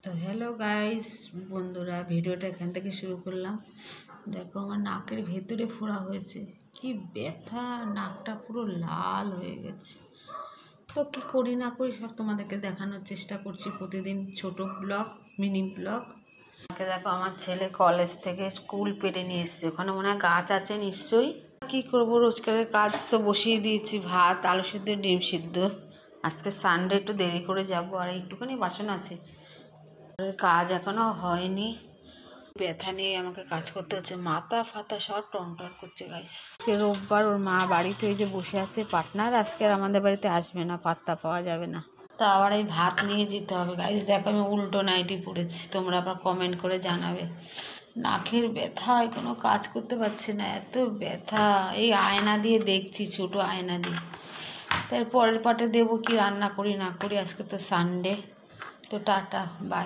তো hello guys বন্ধুরা, ভিডিওটা এখান থেকে শুরু করলাম। দেখো আমার নাকের ভেতরে ফোড়া হয়েছে, কি ব্যথা, নাকটা পুরো লাল হয়ে গেছে। তো কি করি না করি সব তোমাদেরকে দেখানোর চেষ্টা করছি, প্রতিদিন ছোট ব্লগ, মিনি ব্লগ। দেখো আমার ছেলে কলেজ থেকে স্কুল পেরে নিয়ে এসছে, ওখানে মনে হয় গাছ আছে নিশ্চয়ই। কি করবো, রোজকারের কাজ তো বসিয়ে দিয়েছি, ভাত, আলু সিদ্ধ, ডিম সিদ্ধ। আজকে সানডে, একটু দেরি করে যাব, আর একটুখানি বাসন আছে, কাজ এখনো হয়নি। ব্যথা নিয়ে আমাকে কাজ করতে হচ্ছে, মাথা ফাতা সব টনটন করছে গাইস। আজকে রোববার, ওর মা বাড়িতে ওই যে বসে আছে পার্টনার, আজকে আর আমাদের বাড়িতে আসবে না, পাত্তা পাওয়া যাবে না। তা আবার এই ভাত নিয়ে যেতে হবে গাইস। দেখো আমি উল্টো নাইটি পরেছি, তোমরা আবার কমেন্ট করে জানাবে। নাকের ব্যথায় কোনো কাজ করতে পারছি না, এত ব্যথা। এই আয়না দিয়ে দেখছি, ছোট আয়না দিয়ে। তার পরের পাটে দেবো কি রান্না করি না করি। আজকে তো সানডে। তো টাটা, বাই।